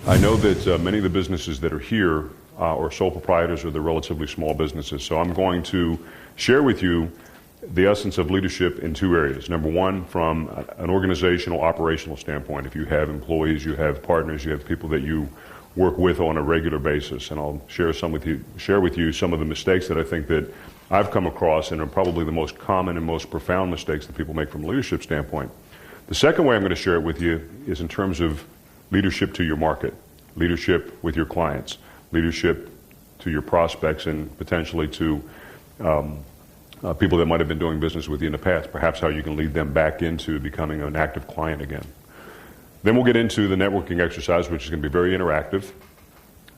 I know that many of the businesses that are here are sole proprietors or they're relatively small businesses. So I'm going to share with you the essence of leadership in two areas. Number one, from an organizational, operational standpoint. If you have employees, you have partners, you have people that you work with on a regular basis, and I'll share with you some of the mistakes that I think that I've come across and are probably the most common and most profound mistakes that people make from a leadership standpoint. The second way I'm going to share it with you is in terms of leadership to your market, leadership with your clients, leadership to your prospects, and potentially to people that might have been doing business with you in the past, perhaps how you can lead them back into becoming an active client again. Then we'll get into the networking exercise, which is going to be very interactive.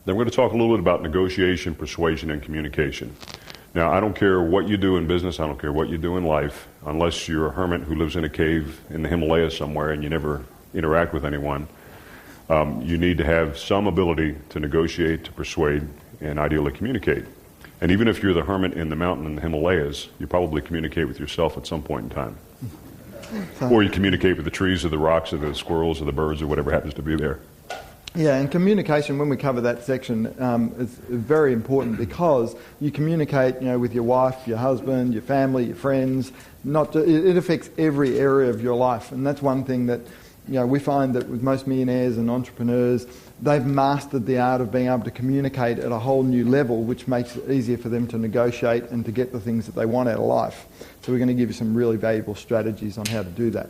Then we're going to talk a little bit about negotiation, persuasion, and communication. Now, I don't care what you do in business, I don't care what you do in life, unless you're a hermit who lives in a cave in the Himalayas somewhere and you never interact with anyone, you need to have some ability to negotiate, to persuade, and ideally communicate. And even if you're the hermit in the mountain in the Himalayas, you probably communicate with yourself at some point in time. Or you communicate with the trees or the rocks or the squirrels or the birds or whatever happens to be there. Yeah, and communication, when we cover that section, is very important because you communicate, with your wife, your husband, your family, your friends. It affects every area of your life, and that's one thing that we find that with most millionaires and entrepreneurs, they've mastered the art of being able to communicate at a whole new level, which makes it easier for them to negotiate and to get the things that they want out of life. So we're going to give you some really valuable strategies on how to do that.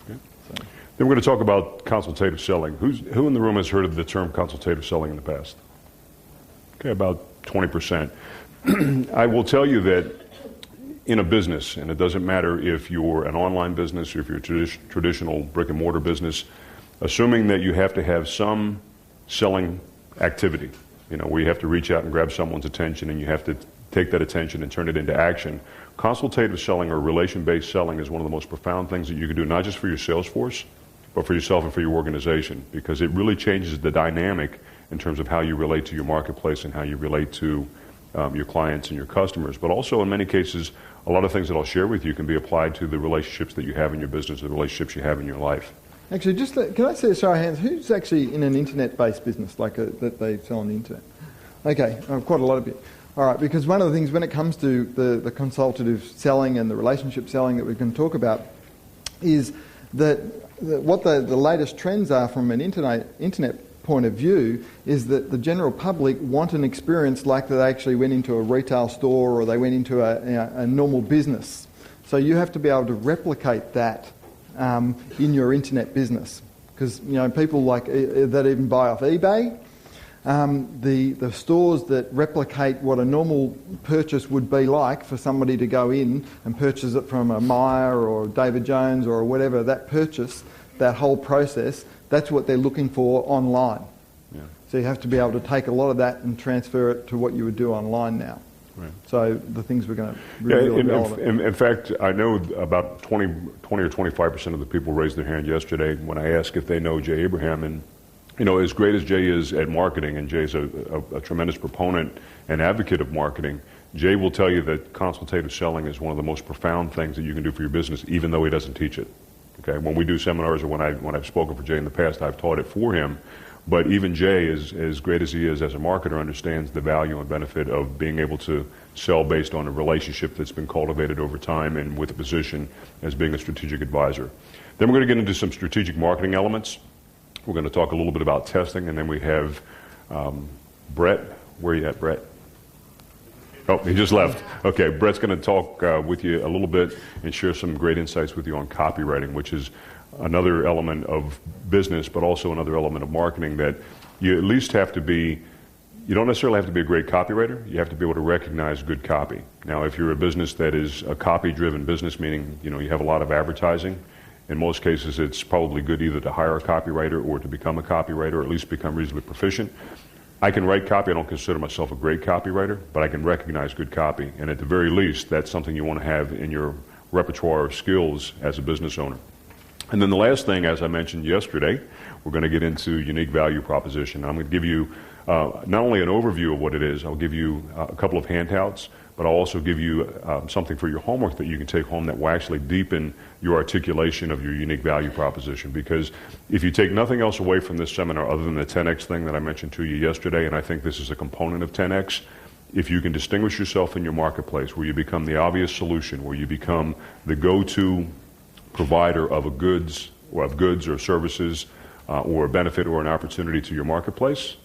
Okay. So. Then we're going to talk about consultative selling. Who in the room has heard of the term consultative selling in the past? Okay, about 20%. I will tell you that in a business, and it doesn't matter if you're an online business or if you're a traditional brick and mortar business, assuming that you have to have some selling activity, where you have to reach out and grab someone's attention and you have to take that attention and turn it into action. Consultative selling or relation-based selling is one of the most profound things that you can do, not just for your sales force, but for yourself and for your organization, because it really changes the dynamic in terms of how you relate to your marketplace and how you relate to your clients and your customers. But also, in many cases, a lot of things that I'll share with you can be applied to the relationships that you have in your business, the relationships you have in your life. Actually, can I say a show of hands? Who's actually in an internet-based business that they sell on the internet? Okay, quite a lot of you. All right, because one of the things when it comes to the consultative selling and the relationship selling that we can talk about is that what the latest trends are from an internet point of view is that the general public want an experience like they actually went into a retail store or they went into a normal business. So you have to be able to replicate that in your internet business, because people that even buy off eBay, the stores that replicate what a normal purchase would be like for somebody to go in and purchase it from a Myer or David Jones or whatever, that purchase, that whole process, that's what they're looking for online. Yeah. So you have to be able to take a lot of that and transfer it to what you would do online now. Right. So the things we're going to really relevant. In fact, I know about 20 or 25% of the people raised their hand yesterday when I asked if they know Jay Abraham. And as great as Jay is at marketing, and Jay's a tremendous proponent and advocate of marketing, Jay will tell you that consultative selling is one of the most profound things that you can do for your business, even though he doesn't teach it. Okay, when we do seminars or when I've spoken for Jay in the past, I've taught it for him. But even Jay, as great as he is as a marketer, understands the value and benefit of being able to sell based on a relationship that's been cultivated over time and with a position as being a strategic advisor. Then we're going to get into some strategic marketing elements. We're going to talk a little bit about testing, and then we have Brett. Where are you at, Brett? Oh, he just left. Okay, Brett's going to talk with you a little bit and share some great insights with you on copywriting, which is another element of business, but also another element of marketing that you at least have to be. You don't necessarily have to be a great copywriter. You have to be able to recognize good copy. Now, if you're a business that is a copy-driven business, meaning you have a lot of advertising, in most cases it's probably good either to hire a copywriter or to become a copywriter, or at least become reasonably proficient. I can write copy. I don't consider myself a great copywriter, but I can recognize good copy. And at the very least, that's something you want to have in your repertoire of skills as a business owner. And then the last thing, as I mentioned yesterday, we're going to get into unique value proposition. I'm going to give you not only an overview of what it is, I'll give you a couple of handouts, but I'll also give you something for your homework that you can take home that will actually deepen your articulation of your unique value proposition. Because if you take nothing else away from this seminar other than the 10X thing that I mentioned to you yesterday, and I think this is a component of 10X, if you can distinguish yourself in your marketplace, where you become the obvious solution, where you become the go-to provider of goods or services or a benefit or an opportunity to your marketplace,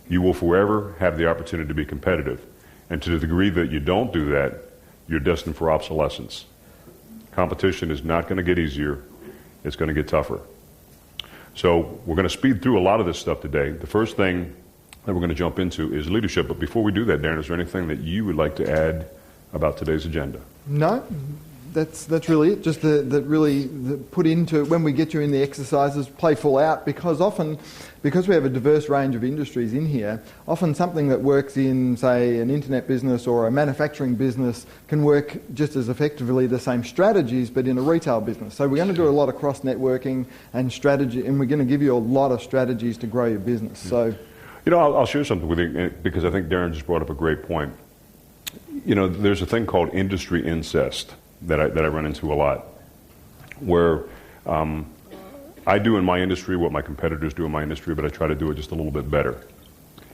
you will forever have the opportunity to be competitive. And to the degree that you don't do that, you're destined for obsolescence. Competition is not going to get easier. It's going to get tougher. So we're going to speed through a lot of this stuff today. The first thing that we're going to jump into is leadership. But before we do that, Darren, is there anything that you would like to add about today's agenda? No, that's really it. Just put into, when we get you in the exercises, play full out, because often, because we have a diverse range of industries in here, often something that works in, say, an internet business or a manufacturing business can work just as effectively the same strategies, but in a retail business. So we're going to do a lot of cross-networking and strategy, and we're going to give you a lot of strategies to grow your business. So, you know, I'll share something with you, because I think Darren just brought up a great point. You know, there's a thing called industry incest that I run into a lot, where I do in my industry what my competitors do in my industry, but I try to do it just a little bit better.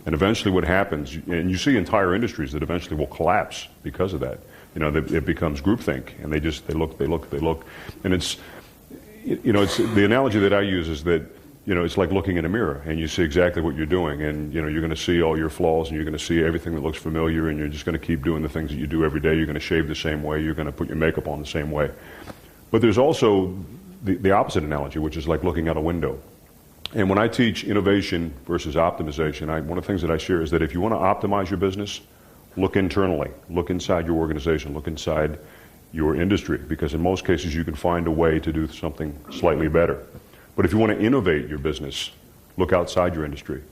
And eventually what happens, and you see entire industries that eventually will collapse because of that. You know, it becomes groupthink, and they look. And it's, you know, it's the analogy that I use is that, you know, it's like looking in a mirror, and you see exactly what you're doing, and, you know, you're going to see all your flaws, and you're going to see everything that looks familiar, and you're just going to keep doing the things that you do every day. You're going to shave the same way. You're going to put your makeup on the same way. But there's also the opposite analogy, which is like looking out a window. And when I teach innovation versus optimization, one of the things that I share is that if you want to optimize your business, look internally. Look inside your organization. Look inside your industry, because in most cases you can find a way to do something slightly better. But if you want to innovate your business, look outside your industry.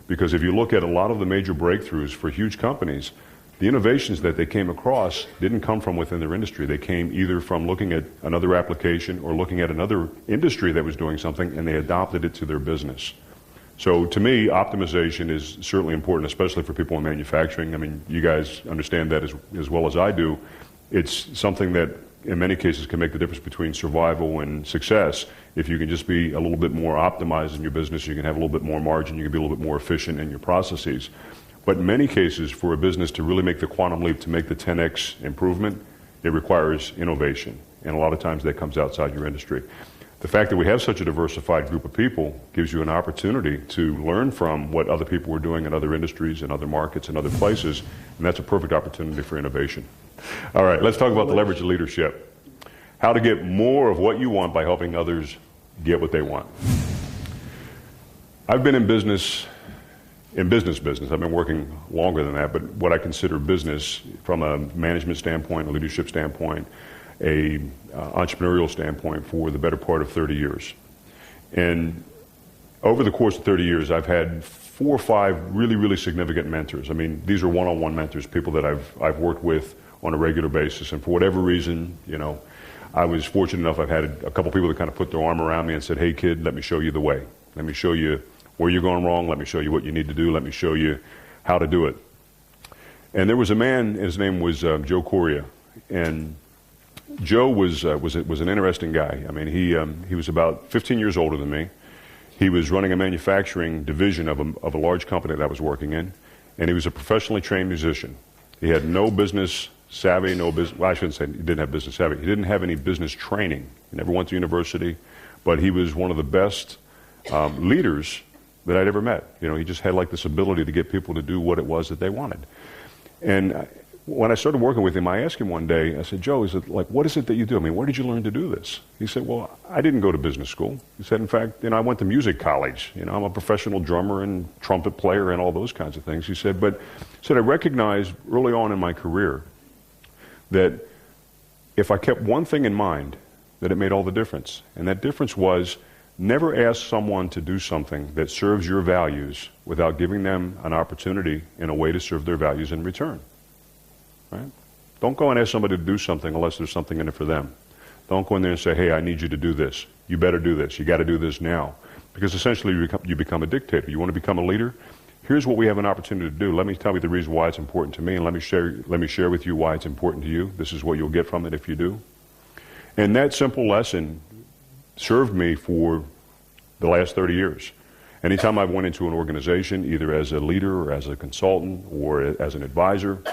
Because if you look at a lot of the major breakthroughs for huge companies, the innovations that they came across didn't come from within their industry. They came either from looking at another application or looking at another industry that was doing something, and they adopted it to their business. So to me, optimization is certainly important, especially for people in manufacturing. I mean, you guys understand that as well as I do. It's something that in many cases can make the difference between survival and success. If you can just be a little bit more optimized in your business, you can have a little bit more margin, you can be a little bit more efficient in your processes. But in many cases, for a business to really make the quantum leap, to make the 10X improvement, it requires innovation. And a lot of times that comes outside your industry. The fact that we have such a diversified group of people gives you an opportunity to learn from what other people are doing in other industries and other markets and other places, and that's a perfect opportunity for innovation. All right, let's talk about the leverage of leadership. How to get more of what you want by helping others get what they want. I've been in business. I've been working longer than that, but what I consider business from a management standpoint, a leadership standpoint, a entrepreneurial standpoint for the better part of 30 years. And over the course of 30 years, I've had 4 or 5 really, really significant mentors. I mean, these are one-on-one mentors, people that I've worked with on a regular basis. And for whatever reason, you know, I was fortunate enough, I've had a couple people that kind of put their arm around me and said, hey kid, let me show you the way. Let me show you where you're going wrong. Let me show you what you need to do. Let me show you how to do it. And there was a man, his name was Joe Correa. And Joe was an interesting guy. I mean, he was about 15 years older than me. He was running a manufacturing division of a large company that I was working in, and he was a professionally trained musician. He had no business savvy, well, I shouldn't say he didn't have business savvy. He didn't have any business training. He never went to university, but he was one of the best leaders that I'd ever met. You know, he just had like this ability to get people to do what it was that they wanted. And when I started working with him, I asked him one day, I said, Joe, what is it that you do? I mean, where did you learn to do this? He said, well, I didn't go to business school. He said, in fact, you know, I went to music college. You know, I'm a professional drummer and trumpet player and all those kinds of things. He said, but I recognized early on in my career that if I kept one thing in mind, that it made all the difference. And that difference was never ask someone to do something that serves your values without giving them an opportunity and a way to serve their values in return. Right? Don't go and ask somebody to do something unless there's something in it for them. Don't go in there and say, hey, I need you to do this. You better do this. You got to do this now. Because essentially you become a dictator. You want to become a leader? here's what we have an opportunity to do. Let me tell you the reason why it's important to me, and let me share with you why it's important to you. This is what you'll get from it if you do. And that simple lesson served me for the last 30 years. Anytime I went into an organization, either as a leader or as a consultant or as an advisor,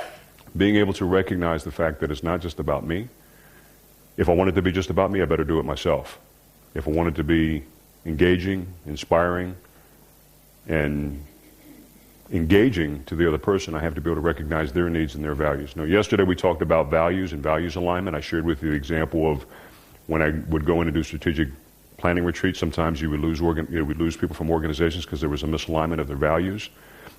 being able to recognize the fact that it's not just about me. If I want it to be just about me, I better do it myself. If I want it to be engaging, inspiring, and engaging to the other person, I have to be able to recognize their needs and their values. Now, yesterday we talked about values and values alignment. I shared with you the example of when I would go in and do strategic planning retreats, sometimes you would lose people from organizations because there was a misalignment of their values.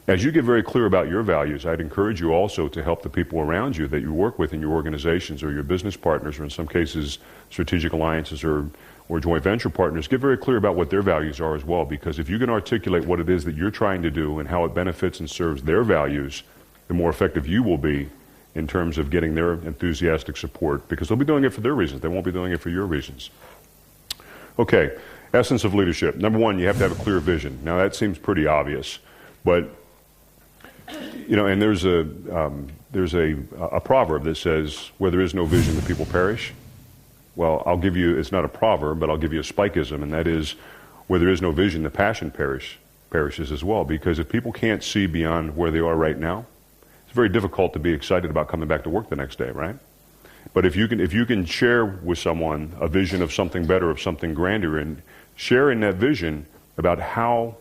As you get very clear about your values, I'd encourage you also to help the people around you that you work with in your organizations or your business partners, or in some cases strategic alliances or joint venture partners, get very clear about what their values are as well, because if you can articulate what it is that you're trying to do and how it benefits and serves their values, the more effective you will be in terms of getting their enthusiastic support, because they'll be doing it for their reasons. They won't be doing it for your reasons. Okay, essence of leadership. Number one, you have to have a clear vision. Now that seems pretty obvious, but and there's a proverb that says, where there is no vision, the people perish. Well, I'll give you, it's not a proverb, but I'll give you a spikeism, and that is, where there is no vision, the passion perishes as well. Because if people can't see beyond where they are right now, it's very difficult to be excited about coming back to work the next day, right? But if you can share with someone a vision of something better, of something grander, and share in that vision about how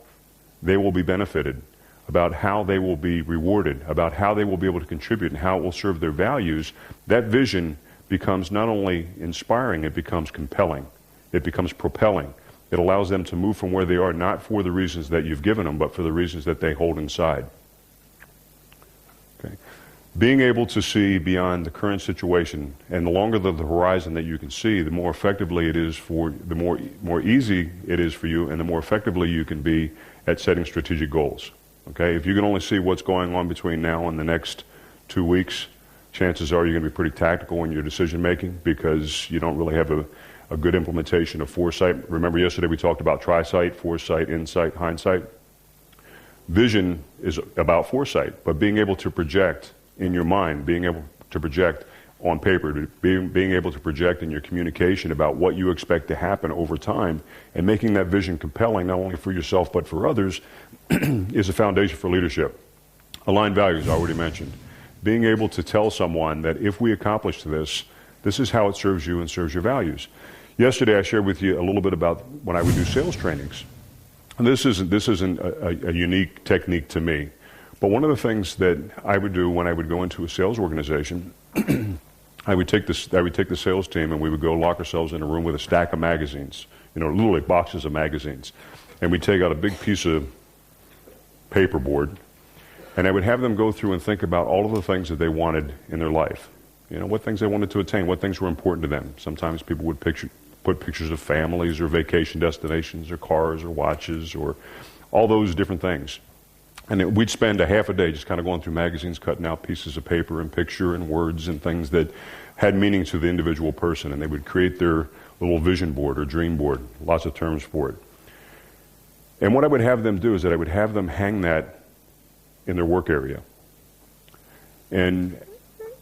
they will be benefited, about how they will be rewarded, about how they will be able to contribute and how it will serve their values, that vision becomes not only inspiring, it becomes compelling. It becomes propelling. It allows them to move from where they are, not for the reasons that you've given them, but for the reasons that they hold inside. Okay. Being able to see beyond the current situation, and the longer the horizon that you can see, the more effectively it is the more easy it is for you, and the more effectively you can be at setting strategic goals. Okay, if you can only see what's going on between now and the next 2 weeks, chances are you're going to be pretty tactical in your decision making, because you don't really have a good implementation of foresight. Remember yesterday we talked about trisight, foresight, insight, hindsight. Vision is about foresight, but being able to project in your mind, being able to project on paper, being able to project in your communication about what you expect to happen over time, and making that vision compelling not only for yourself but for others is a foundation for leadership. Aligned values, I already mentioned. Being able to tell someone that if we accomplish this, this is how it serves you and serves your values. Yesterday I shared with you a little bit about when I would do sales trainings. And this isn't a unique technique to me, but one of the things that I would do when I would go into a sales organization, I would take the sales team and we would go lock ourselves in a room with a stack of magazines, literally boxes of magazines, and we'd take out a big piece of paperboard, and I would have them go through and think about all of the things that they wanted in their life. What things they wanted to attain, what things were important to them. Sometimes people would put pictures of families or vacation destinations or cars or watches or all those different things. And we'd spend a half a day just kind of going through magazines, cutting out pieces of paper and picture and words and things that had meaning to the individual person, and they would create their little vision board or dream board, lots of terms for it. And what I would have them do is that I would have them hang that in their work area. And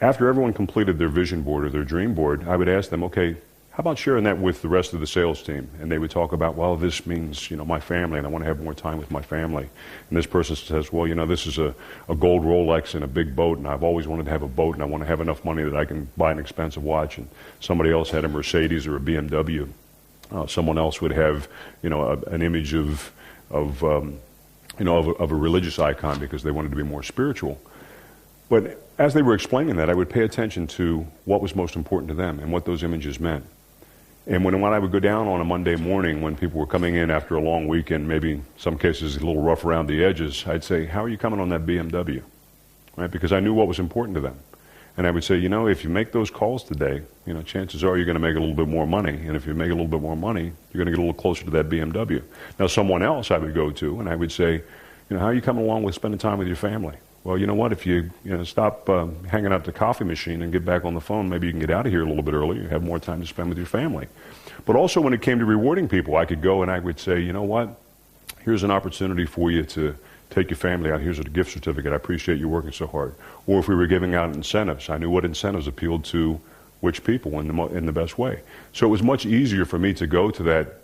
after everyone completed their vision board or their dream board, I would ask them, okay, how about sharing that with the rest of the sales team? And they would talk about, well, this means, my family, and I want to have more time with my family. And this person says, well, this is a gold Rolex and a big boat, and I've always wanted to have a boat, and I want to have enough money that I can buy an expensive watch. And somebody else had a Mercedes or a BMW. Someone else would have, an image of a religious icon because they wanted to be more spiritual. But as they were explaining that, I would pay attention to what was most important to them and what those images meant. And when I would go down on a Monday morning when people were coming in after a long weekend, maybe in some cases a little rough around the edges, I'd say, how are you coming on that BMW? Right? Because I knew what was important to them. And I would say, if you make those calls today, chances are you're going to make a little bit more money. And if you make a little bit more money, you're going to get a little closer to that BMW. Now, someone else I would go to and I would say, how are you coming along with spending time with your family? Well, you know what? If you stop hanging out the coffee machine and get back on the phone, maybe you can get out of here a little bit early. You have more time to spend with your family. But also when it came to rewarding people, I could go and I would say, you know what? Here's an opportunity for you to take your family out, here's a gift certificate, I appreciate you working so hard. Or if we were giving out incentives, I knew what incentives appealed to which people in the best way. So it was much easier for me to go to that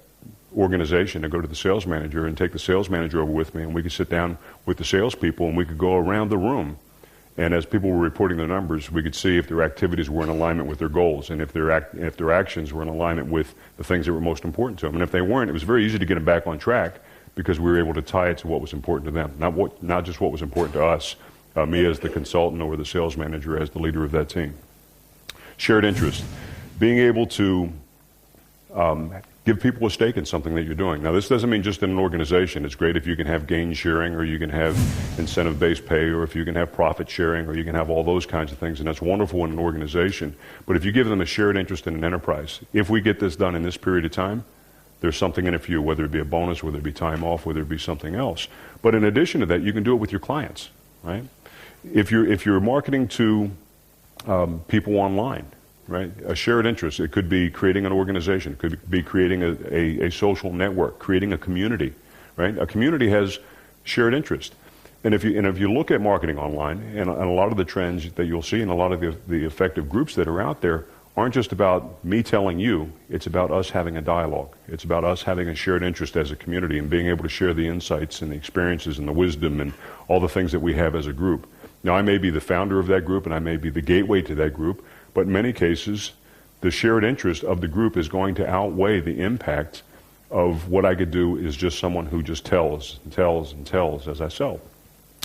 organization and go to the sales manager and take the sales manager over with me, and we could sit down with the salespeople and we could go around the room. And as people were reporting their numbers, we could see if their activities were in alignment with their goals and if their actions were in alignment with the things that were most important to them. And if they weren't, it was very easy to get them back on track because we were able to tie it to what was important to them, not just what was important to us, me as the consultant or the sales manager as the leader of that team. Shared interest, being able to give people a stake in something that you're doing. Now, this doesn't mean just in an organization. It's great if you can have gain sharing, or you can have incentive-based pay, or if you can have profit sharing, or you can have all those kinds of things, and that's wonderful in an organization. But if you give them a shared interest in an enterprise, if we get this done in this period of time, there's something in it for you, whether it be a bonus, whether it be time off, whether it be something else. But in addition to that, you can do it with your clients, right? If you're marketing to people online, right? A shared interest. It could be creating an organization. It could be creating a social network, creating a community, right? A community has shared interest. And if you look at marketing online, and a lot of the trends that you'll see and a lot of the effective groups that are out there aren't just about me telling you, it's about us having a dialogue. It's about us having a shared interest as a community and being able to share the insights and the experiences and the wisdom and all the things that we have as a group. Now, I may be the founder of that group and I may be the gateway to that group, but in many cases, the shared interest of the group is going to outweigh the impact of what I could do is just someone who just tells and tells and tells as I sell.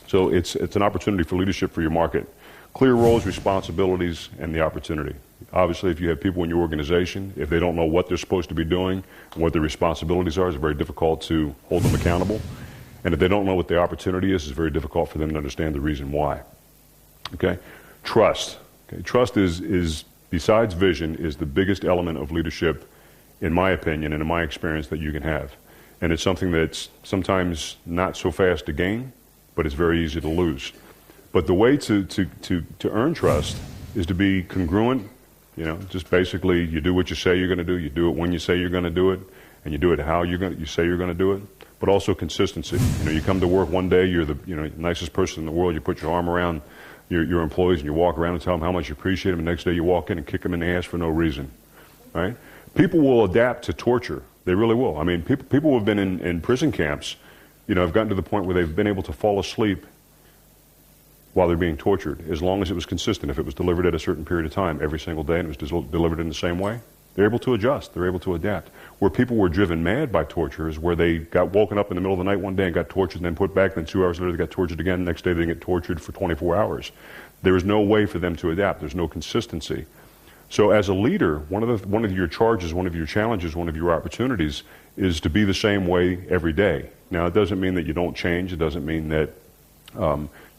So it's an opportunity for leadership for your market. Clear roles, responsibilities, and the opportunity. Obviously, if you have people in your organization, if they don't know what they're supposed to be doing and what their responsibilities are, it's very difficult to hold them accountable. And if they don't know what the opportunity is, it's very difficult for them to understand the reason why. Okay? Trust. Okay? Trust is, besides vision, is the biggest element of leadership, in my opinion and in my experience, that you can have. And it's something that's sometimes not so fast to gain, but it's very easy to lose. But the way to earn trust is to be congruent. You know, just basically you do what you say you're going to do, you do it when you say you're going to do it, and you do it how you say you're going to do it. But also consistency. You know, you come to work one day, you're the nicest person in the world, you put your arm around your employees and you walk around and tell them how much you appreciate them, and the next day you walk in and kick them in the ass for no reason. Right? People will adapt to torture. They really will. I mean, people who have been in prison camps, have gotten to the point where they've been able to fall asleep while they're being tortured, as long as it was consistent. If it was delivered at a certain period of time every single day and it was delivered in the same way, they're able to adjust. They're able to adapt. Where people were driven mad by torture is where they got woken up in the middle of the night one day and got tortured and then put back, then 2 hours later they got tortured again, the next day they get tortured for 24 hours. There is no way for them to adapt. There's no consistency. So as a leader, one of your charges, one of your challenges, one of your opportunities is to be the same way every day. Now, it doesn't mean that you don't change. It doesn't mean that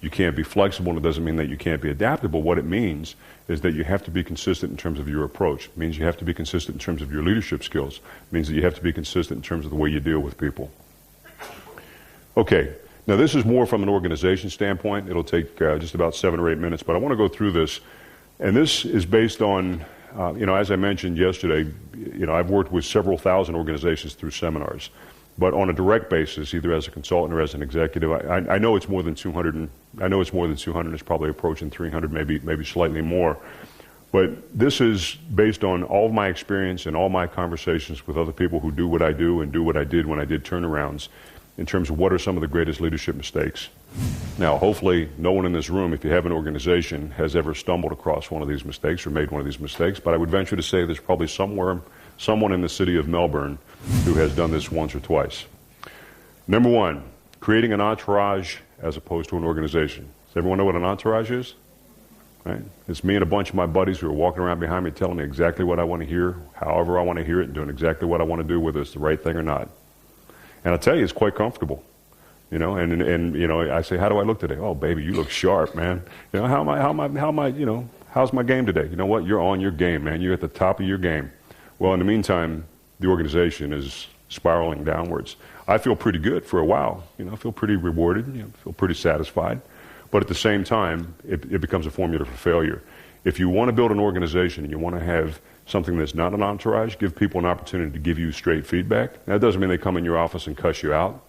you can't be flexible, and it doesn't mean that you can't be adaptable. What it means is that you have to be consistent in terms of your approach. It means you have to be consistent in terms of your leadership skills. It means that you have to be consistent in terms of the way you deal with people. Okay, now this is more from an organization standpoint. It'll take just about 7 or 8 minutes, but I want to go through this. And this is based on, as I mentioned yesterday, I've worked with several thousand organizations through seminars. But on a direct basis, either as a consultant or as an executive, I know it's more than 200. I know it's more than 200. It's probably approaching 300, maybe slightly more. But this is based on all of my experience and all my conversations with other people who do what I do and do what I did when I did turnarounds, in terms of what are some of the greatest leadership mistakes. Now, hopefully, no one in this room, if you have an organization, has ever stumbled across one of these mistakes or made one of these mistakes. But I would venture to say there's probably someone in the city of Melbourne who has done this once or twice. Number one, creating an entourage as opposed to an organization. Does everyone know what an entourage is? Right? It's me and a bunch of my buddies who are walking around behind me telling me exactly what I want to hear, however I want to hear it, and doing exactly what I want to do, whether it's the right thing or not. And I'll tell you, it's quite comfortable. And I say, how do I look today? Oh, baby, you look sharp, man. How am I, how's my game today? You know what? You're on your game, man. You're at the top of your game. Well, in the meantime, the organization is spiraling downwards. I feel pretty good for a while. I feel pretty rewarded. Feel pretty satisfied. But at the same time, it becomes a formula for failure. If you want to build an organization and you want to have something that's not an entourage, give people an opportunity to give you straight feedback. Now, that doesn't mean they come in your office and cuss you out.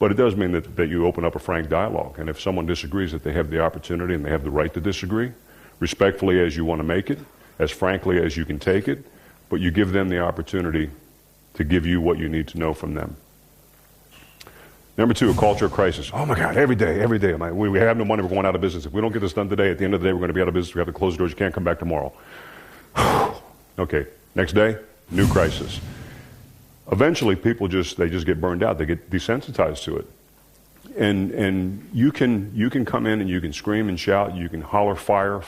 But it does mean that you open up a frank dialogue. And if someone disagrees, that they have the opportunity and they have the right to disagree, respectfully as you want to make it, as frankly as you can take it, but you give them the opportunity to give you what you need to know from them. Number 2, a culture of crisis. Oh my God, every day. We have no money, we're going out of business. If we don't get this done today, at the end of the day, we're going to be out of business. We have to close the doors, you can't come back tomorrow. Okay, next day, new crisis. Eventually, people just get burned out. They get desensitized to it. And you can come in and you can scream and shout. You can holler fire.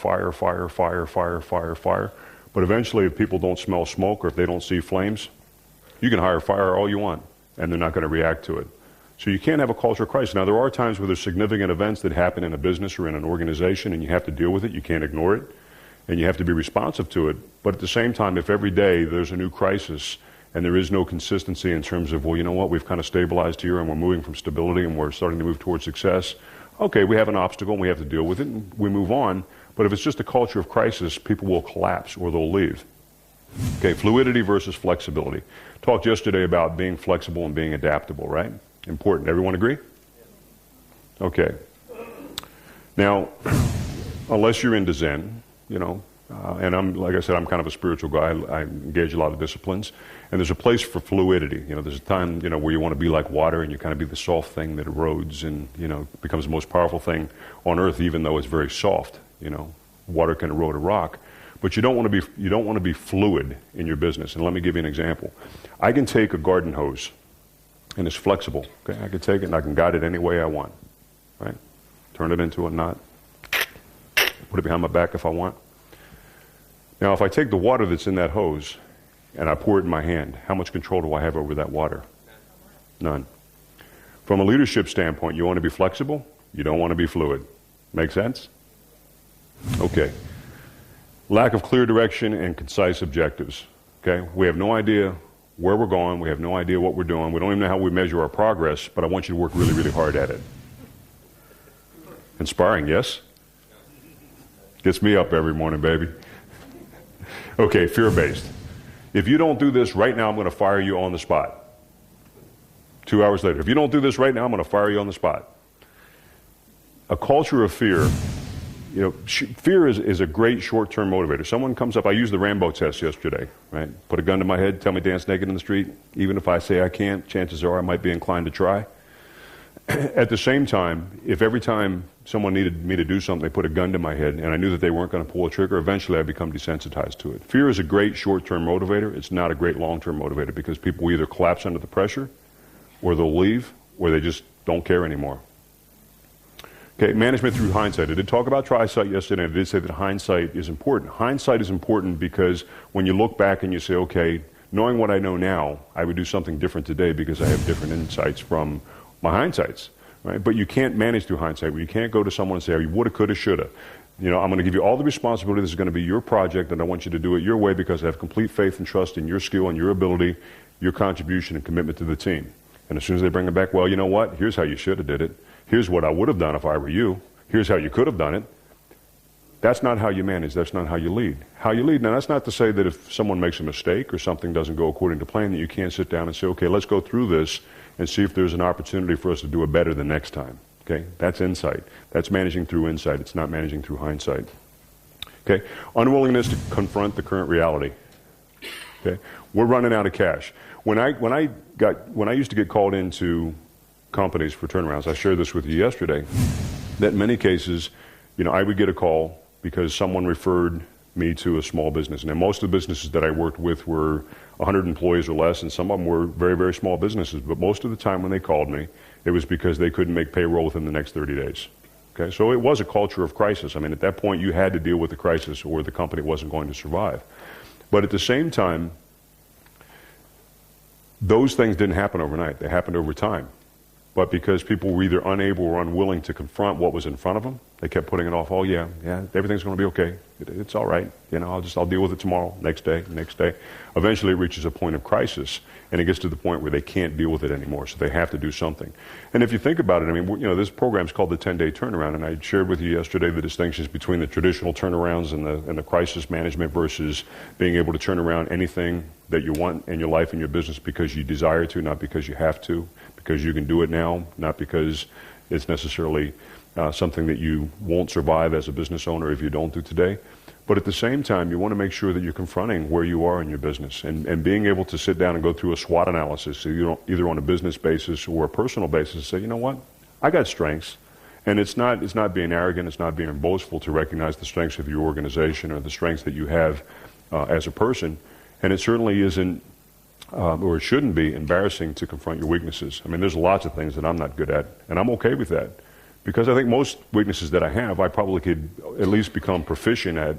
But eventually, if people don't smell smoke or if they don't see flames, you can hire fire all you want, and they're not going to react to it. So you can't have a culture of crisis. Now, there are times where there's significant events that happen in a business or in an organization, and you have to deal with it. You can't ignore it, and you have to be responsive to it. But at the same time, if every day there's a new crisis, and there is no consistency in terms of, well, you know what, we've kind of stabilized here and we're moving from stability and we're starting to move towards success. Okay, we have an obstacle and we have to deal with it and we move on. But if it's just a culture of crisis, people will collapse or they'll leave. Okay, fluidity versus flexibility. Talked yesterday about being flexible and being adaptable, right? Important. Everyone agree? Okay. Now, unless you're into Zen, you know, and like I said, I'm kind of a spiritual guy. I engage a lot of disciplines. And there's a place for fluidity. You know, there's a time, you know, where you want to be like water and you kind of be the soft thing that erodes and, you know, becomes the most powerful thing on earth, even though it's very soft. You know, water can erode a rock. But you don't want to be fluid in your business. And let me give you an example. I can take a garden hose and it's flexible. Okay, I can take it and I can guide it any way I want. Right? Turn it into a knot. Put it behind my back if I want. Now, if I take the water that's in that hose and I pour it in my hand, how much control do I have over that water? None. From a leadership standpoint, you want to be flexible, you don't want to be fluid. Make sense? Okay. Lack of clear direction and concise objectives. Okay? We have no idea where we're going, we have no idea what we're doing, we don't even know how we measure our progress, but I want you to work really, really hard at it. Inspiring, yes? Gets me up every morning, baby. Okay, fear-based. If you don't do this right now, I'm going to fire you on the spot. 2 hours later. If you don't do this right now, I'm going to fire you on the spot. A culture of fear, you know, fear is a great short-term motivator. Someone comes up, I used the Rambo test yesterday, right? Put a gun to my head, tell me dance naked in the street. Even if I say I can't, chances are I might be inclined to try. At the same time, if every time someone needed me to do something, they put a gun to my head, and I knew that they weren't going to pull a trigger, eventually I become desensitized to it. Fear is a great short-term motivator. It's not a great long-term motivator because people either collapse under the pressure, or they'll leave, or they just don't care anymore. Okay, management through hindsight. I did talk about TriSight yesterday, and I did say that hindsight is important. Hindsight is important because when you look back and you say, okay, knowing what I know now, I would do something different today because I have different insights from my hindsights, right? But you can't manage through hindsight. You can't go to someone and say, you woulda, coulda, shoulda. You know, I'm going to give you all the responsibility. This is going to be your project, and I want you to do it your way because I have complete faith and trust in your skill and your ability, your contribution and commitment to the team. And as soon as they bring it back, well, you know what? Here's how you should have did it. Here's what I would have done if I were you. Here's how you could have done it. That's not how you manage. That's not how you lead. How you lead, now that's not to say that if someone makes a mistake or something doesn't go according to plan that you can't sit down and say, okay, let's go through this and see if there's an opportunity for us to do it better the next time. Okay? That's insight. That's managing through insight. It's not managing through hindsight. Okay? Unwillingness to confront the current reality. Okay? We're running out of cash. When I used to get called into companies for turnarounds, I shared this with you yesterday, that in many cases, you know, I would get a call because someone referred me to a small business. Now, most of the businesses that I worked with were 100 employees or less, and some of them were very, very small businesses. But most of the time when they called me, it was because they couldn't make payroll within the next 30 days. Okay, so it was a culture of crisis. I mean, at that point, you had to deal with the crisis or the company wasn't going to survive. But at the same time, those things didn't happen overnight. They happened over time. But because people were either unable or unwilling to confront what was in front of them, They kept putting it off. Oh yeah, everything's going to be okay. It's all right. I'll deal with it tomorrow, next day. Eventually it reaches a point of crisis, and it gets to the point where they can't deal with it anymore, so they have to do something. And if you think about it, this program's called the 10-day turnaround, and I shared with you yesterday the distinctions between the traditional turnarounds and the crisis management versus being able to turn around anything that you want in your life and your business because you desire to, not because you have to, because you can do it now, not because it's necessarily something that you won't survive as a business owner if you don't do today. But at the same time, you want to make sure that you're confronting where you are in your business and being able to sit down and go through a SWOT analysis, so either on a business basis or a personal basis, and say, you know what, I got strengths. And it's not being arrogant, it's not being boastful to recognize the strengths of your organization or the strengths that you have as a person. And it certainly isn't, or it shouldn't be, embarrassing to confront your weaknesses. There's lots of things that I'm not good at, and I'm okay with that. Because I think most weaknesses that I have, I probably could at least become proficient at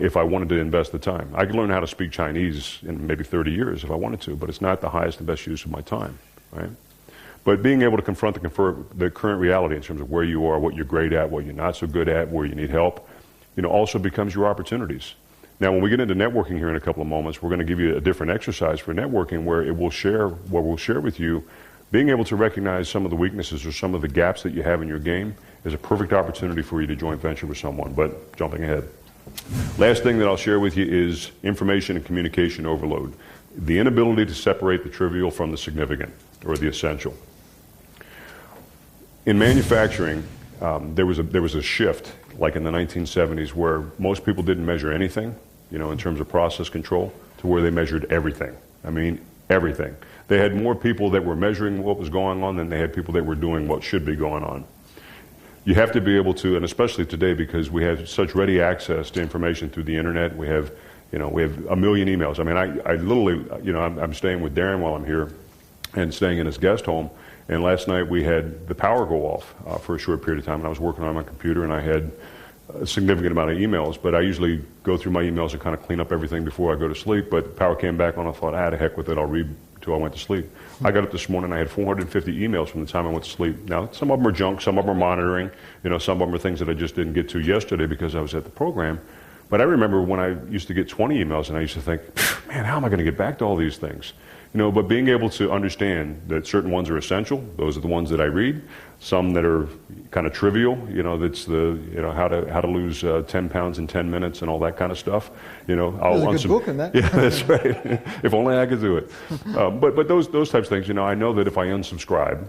if I wanted to invest the time. I could learn how to speak Chinese in maybe 30 years if I wanted to, but it's not the highest and best use of my time, right? But being able to confront the current reality in terms of where you are, what you're great at, what you're not so good at, where you need help, also becomes your opportunities. Now, when we get into networking here in a couple of moments, we're going to give you a different exercise for networking where we'll share with you. Being able to recognize some of the weaknesses or some of the gaps that you have in your game is a perfect opportunity for you to joint venture with someone. But jumping ahead. Last thing that I'll share with you is information and communication overload. The inability to separate the trivial from the significant or the essential. In manufacturing, there was a shift, like in the 1970s, where most people didn't measure anything, in terms of process control, to where they measured everything. Everything. They had more people that were measuring what was going on than they had people that were doing what should be going on. You have to be able to, and especially today because we have such ready access to information through the internet, we have a million emails. I literally, I'm staying with Darren while I'm here and staying in his guest home, and last night we had the power go off for a short period of time, and I was working on my computer and I had a significant amount of emails, but I usually go through my emails and kind of clean up everything before I go to sleep, but the power came back on, I thought, the heck with it, I'll read until I went to sleep. I got up this morning, I had 450 emails from the time I went to sleep. Now, some of them are junk, some of them are monitoring, some of them are things that I just didn't get to yesterday because I was at the program, but I remember when I used to get 20 emails and I used to think, man, how am I going to get back to all these things? But being able to understand that certain ones are essential, those are the ones that I read. Some that are kind of trivial, that's the, how to lose 10 pounds in 10 minutes and all that kind of stuff. There's a good book in that. Yeah, that's right. If only I could do it. But those types of things, I know that if I unsubscribe,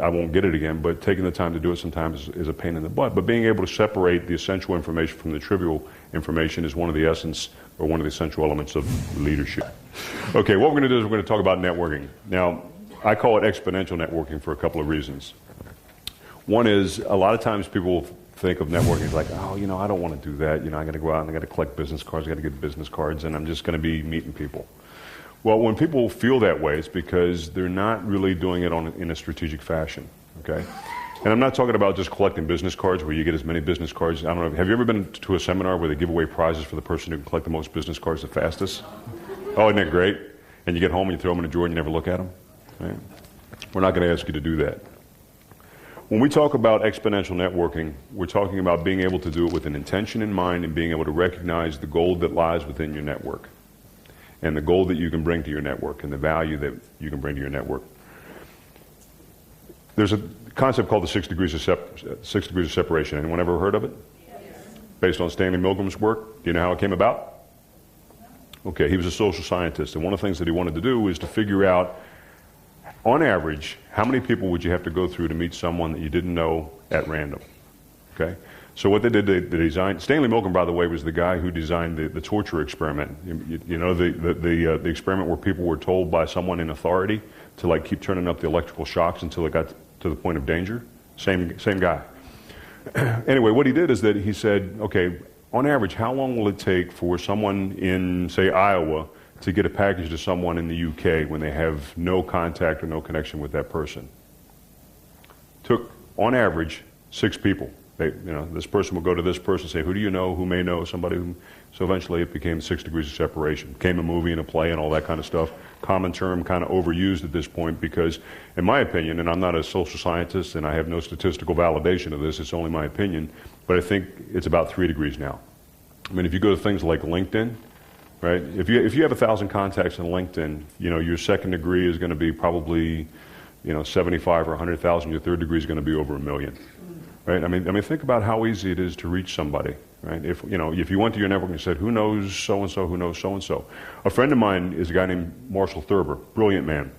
I won't get it again. But taking the time to do it sometimes is a pain in the butt. But being able to separate the essential information from the trivial information is one of the essence or one of the essential elements of leadership. Okay, what we're going to do is we're going to talk about networking. Now, I call it exponential networking for a couple of reasons. One is a lot of times people think of networking as like, I don't want to do that. I got to go out and I got to collect business cards. I got to get business cards, and I'm just going to be meeting people. Well, when people feel that way, it's because they're not really doing it in a strategic fashion. Okay. And I'm not talking about just collecting business cards where you get as many business cards. I don't know. Have you ever been to a seminar where they give away prizes for the person who can collect the most business cards the fastest? Oh, isn't that great? And you get home and you throw them in a drawer and you never look at them? Right? We're not going to ask you to do that. When we talk about exponential networking, we're talking about being able to do it with an intention in mind and being able to recognize the gold that lies within your network and the gold that you can bring to your network and the value that you can bring to your network. There's a concept called the 6 degrees of separation. Anyone ever heard of it? Yes. Based on Stanley Milgram's work. Do you know how it came about? Okay, he was a social scientist, and one of the things that he wanted to do was to figure out, on average, how many people would you have to go through to meet someone that you didn't know at random? Okay? So what they did, they designed. Stanley Milgram, by the way, was the guy who designed the torture experiment. The experiment where people were told by someone in authority to keep turning up the electrical shocks until it got to the point of danger. Same guy. Anyway, what he did is that he said, okay, on average, how long will it take for someone in, say, Iowa to get a package to someone in the UK when they have no contact or no connection with that person? Took, on average, 6 people. This person will go to this person and say, who do you know, who may know somebody who... So eventually it became 6 Degrees of Separation. Became a movie and a play and all that kind of stuff. Common term, kind of overused at this point because, in my opinion, and I'm not a social scientist and I have no statistical validation of this, it's only my opinion, but I think it's about 3 degrees now. I mean, if you go to things like LinkedIn, right? If you have 1,000 contacts in LinkedIn, your second degree is going to be probably, 75 or 100,000. Your third degree is going to be over 1 million, right? I mean, think about how easy it is to reach somebody, right? If you went to your network and said, who knows so and so, who knows so and so. A friend of mine is a guy named Marshall Thurber, brilliant man.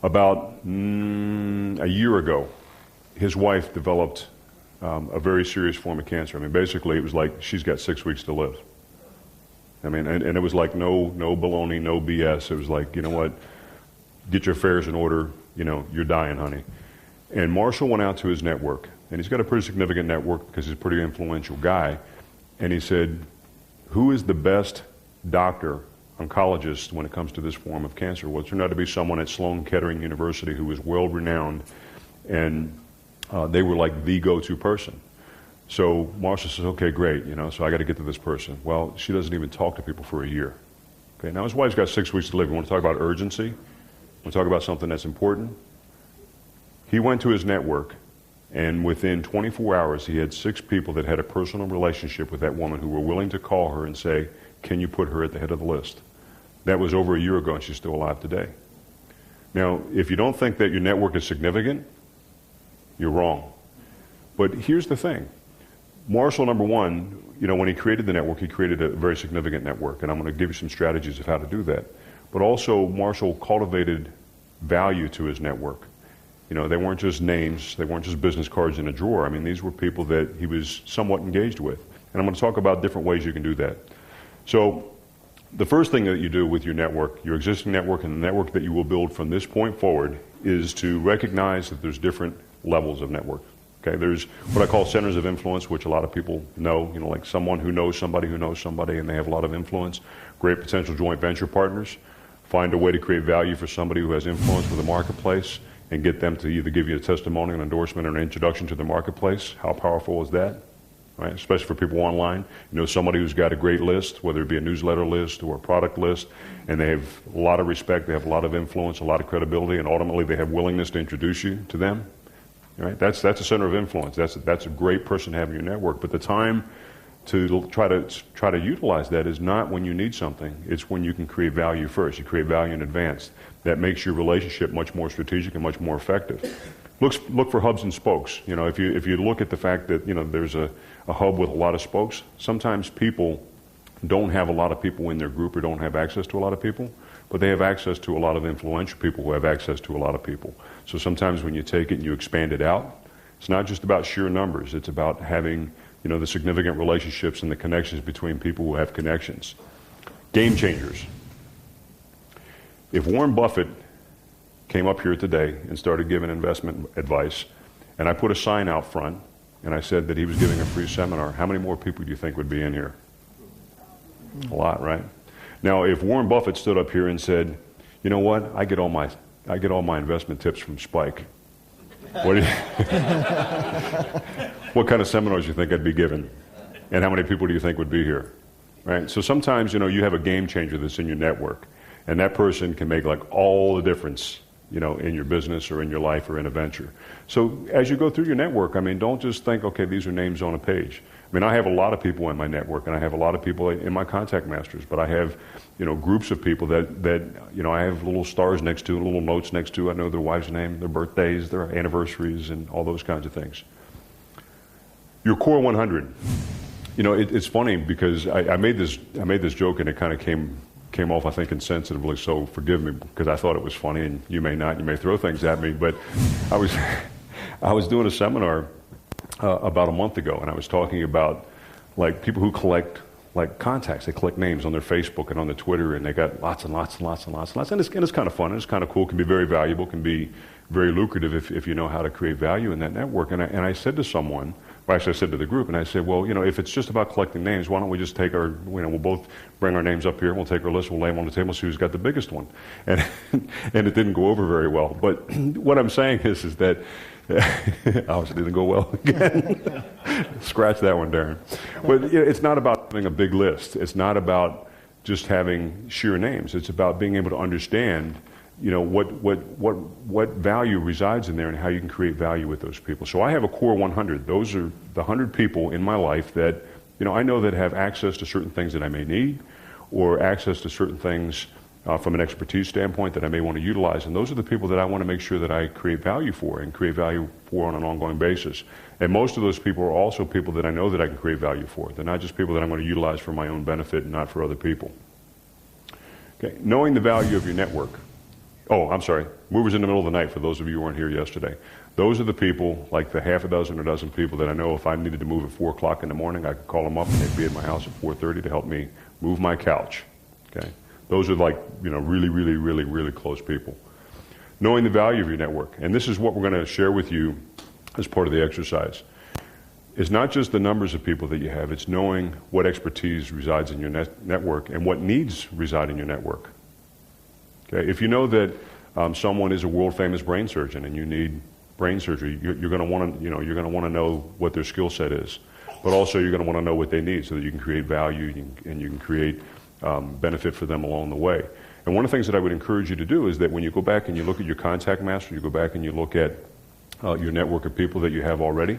About a year ago, his wife developed a very serious form of cancer. I mean, basically, it was like she's got 6 weeks to live. I mean, and it was like no baloney, no BS. It was like, you know what, get your affairs in order, you're dying, honey. And Marshall went out to his network, and he's got a pretty significant network because he's a pretty influential guy, and he said, who is the best doctor, oncologist, when it comes to this form of cancer? Well, it turned out to be someone at Sloan Kettering University who was world-renowned, and they were like the go-to person. So Marshall says, okay, great, so I got to get to this person. Well, she doesn't even talk to people for a year. Okay, now his wife's got 6 weeks to live. You want to talk about urgency? You want to talk about something that's important? He went to his network, and within 24 hours, he had 6 people that had a personal relationship with that woman who were willing to call her and say, can you put her at the head of the list? That was over a year ago, and she's still alive today. Now, if you don't think that your network is significant, you're wrong. But here's the thing. Marshall, number one, when he created the network, he created a very significant network, and I'm going to give you some strategies of how to do that. But also, Marshall cultivated value to his network. They weren't just names, they weren't just business cards in a drawer. I mean, these were people that he was somewhat engaged with. And I'm going to talk about different ways you can do that. So, the first thing that you do with your network, your existing network and the network that you will build from this point forward, is to recognize that there's different levels of network. Okay, there's what I call centers of influence, which a lot of people know, like someone who knows somebody, and they have a lot of influence. Great potential joint venture partners. Find a way to create value for somebody who has influence with the marketplace and get them to either give you a testimonial, an endorsement, or an introduction to the marketplace. How powerful is that? Right? Especially for people online. Somebody who's got a great list, whether it be a newsletter list or a product list, and they have a lot of respect, they have a lot of influence, a lot of credibility, and ultimately they have willingness to introduce you to them. Right? That's a center of influence. That's a great person to have in your network. But the time to try to utilize that is not when you need something. It's when you can create value first. You create value in advance. That makes your relationship much more strategic and much more effective. Look for hubs and spokes. If you look at the fact that there's a hub with a lot of spokes, sometimes people don't have a lot of people in their group or don't have access to a lot of people, but they have access to a lot of influential people who have access to a lot of people. So sometimes when you take it and you expand it out, it's not just about sheer numbers. It's about having the significant relationships and the connections between people who have connections. Game changers. If Warren Buffett came up here today and started giving investment advice, and I put a sign out front, and I said that he was giving a free seminar, how many more people do you think would be in here? A lot, right? Now, if Warren Buffett stood up here and said, you know what, I get all my investment tips from Spike. What kind of seminars do you think I'd be giving? And how many people do you think would be here? Right? So sometimes, you have a game changer that's in your network, and that person can make like all the difference, in your business or in your life or in a venture. So as you go through your network, don't just think, okay, these are names on a page. I have a lot of people in my network, and I have a lot of people in my contact masters, but I have, groups of people that I have little stars next to, little notes next to. I know their wife's name, their birthdays, their anniversaries, and all those kinds of things. Your core 100. It's funny because I made this joke, and it kind of came off, I think, insensitively, so forgive me, because I thought it was funny, and you may not, you may throw things at me, but I was doing a seminar about a month ago, and I was talking about like people who collect like contacts. They collect names on their Facebook and on their Twitter, and they got lots and lots and lots and lots and lots. And it's kind of fun, and it's kind of cool, can be very valuable, can be very lucrative if you know how to create value in that network. And I said to someone, or actually I said to the group, and I said, well, if it's just about collecting names, why don't we just take our, we'll both bring our names up here, we'll take our list, we'll lay them on the table, see who's got the biggest one. And it didn't go over very well. But what I'm saying is that Obviously didn't go well again. Scratch that one, Darren. But it's not about having a big list. It's not about just having sheer names. It's about being able to understand, what value resides in there and how you can create value with those people. So I have a core 100. Those are the 100 people in my life that, I know that have access to certain things that I may need, or access to certain things from an expertise standpoint that I may want to utilize. And those are the people that I want to make sure that I create value for and create value for on an ongoing basis. And most of those people are also people that I know that I can create value for. They're not just people that I'm going to utilize for my own benefit and not for other people. Okay, knowing the value of your network. Oh, I'm sorry. Movers in the middle of the night, for those of you who weren't here yesterday. Those are the people, like the half a dozen or dozen people that I know if I needed to move at 4 o'clock in the morning, I could call them up and they'd be at my house at 4:30 to help me move my couch. Okay, those are like, really, really, really, really close people. Knowing the value of your network. And this is what we're going to share with you as part of the exercise. It's not just the numbers of people that you have, it's knowing what expertise resides in your network and what needs reside in your network. Okay? If you know that someone is a world-famous brain surgeon and you need brain surgery, you're going to want to, you're going to want to know what their skill set is, but also you're going to want to know what they need so that you can create value and you can create benefit for them along the way. And one of the things that I would encourage you to do is that when you go back and you look at your contact master, you go back and you look at your network of people that you have already,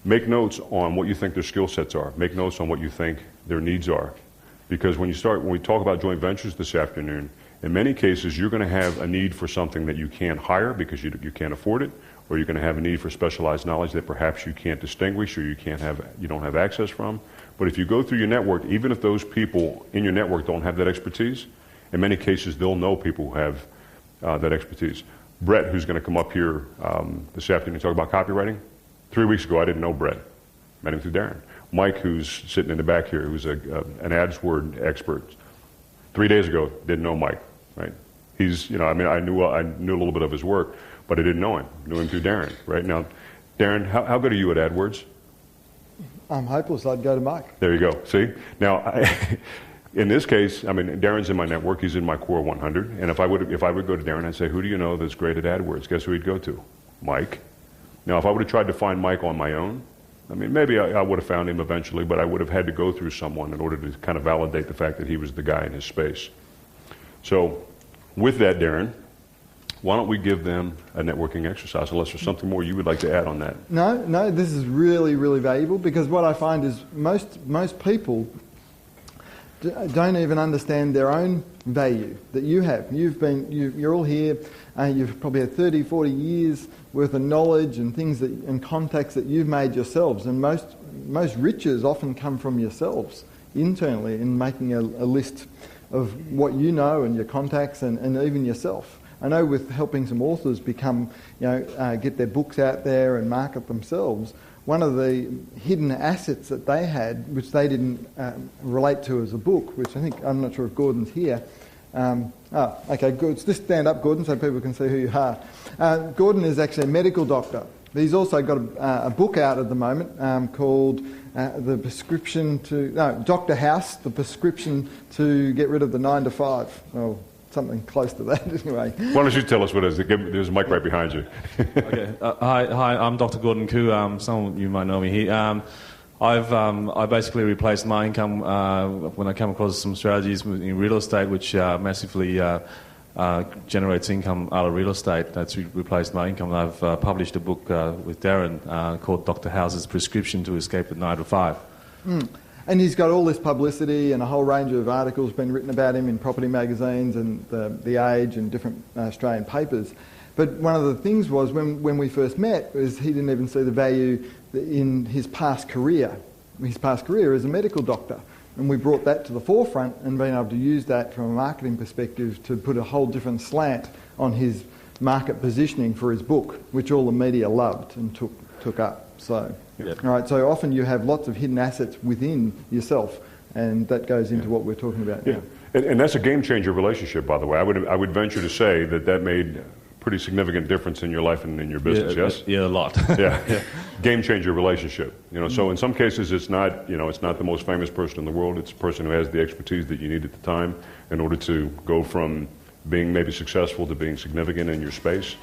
make notes on what you think their skill sets are. Make notes on what you think their needs are. Because when we talk about joint ventures this afternoon, in many cases you're going to have a need for something that you can't hire because you can't afford it, or you're going to have a need for specialized knowledge that perhaps you can't distinguish or you don't have access from. But if you go through your network, even if those people in your network don't have that expertise, in many cases they'll know people who have that expertise. Brett, who's going to come up here this afternoon to talk about copywriting, 3 weeks ago I didn't know Brett. Met him through Darren. Mike, who's sitting in the back here, who's an AdWords expert, 3 days ago didn't know Mike. Right? He's, I knew a little bit of his work, but I didn't know him. Knew him through Darren. Right now, Darren, how good are you at AdWords? I'm hopeless. I'd go to Mike. There you go. See? Now, in this case, Darren's in my network. He's in my core 100. And if I would go to Darren, I'd say, who do you know that's great at AdWords? Guess who he'd go to? Mike. Now, if I would have tried to find Mike on my own, maybe I would have found him eventually, but I would have had to go through someone in order to kind of validate the fact that he was the guy in his space. So, with that, Darren, why don't we give them a networking exercise, unless there's something more you would like to add on that? No, this is really, really valuable, because what I find is most people don't even understand their own value that you have. You're all here, you've probably had 30, 40 years worth of knowledge and things and contacts that you've made yourselves, and most riches often come from yourselves internally in making a list of what you know and your contacts and even yourself. I know with helping some authors become, get their books out there and market themselves, one of the hidden assets that they had, which they didn't relate to as a book, which I'm not sure if Gordon's here. Okay, good. Just stand up, Gordon, so people can see who you are. Gordon is actually a medical doctor. But he's also got a book out at the moment called Dr. House, The Prescription to Get Rid of the 9 to 5. Well, something close to that anyway. Why don't you tell us what it is? There's a mic right behind you. Okay. Hi, I'm Dr. Gordon Koo. Some of you might know me here. I basically replaced my income when I came across some strategies in real estate, which massively generates income out of real estate. That's replaced my income. I've published a book with Darren called Dr. House's Prescription to Escape the 9 to 5. And he's got all this publicity and a whole range of articles been written about him in property magazines and The Age and different Australian papers. But one of the things was when we first met was he didn't even see the value in his past career as a medical doctor. And we brought that to the forefront and been able to use that from a marketing perspective to put a whole different slant on his market positioning for his book, which all the media loved and took up. So, Yep. All right, so often you have lots of hidden assets within yourself, and that goes into what we're talking about now. And that's a game changer relationship, by the way. I would venture to say that made a pretty significant difference in your life and in your business. Yes. Yeah, a lot. Yeah. Game changer relationship. So in some cases it's not the most famous person in the world. It's a person who has the expertise that you need at the time in order to go from being maybe successful to being significant in your space.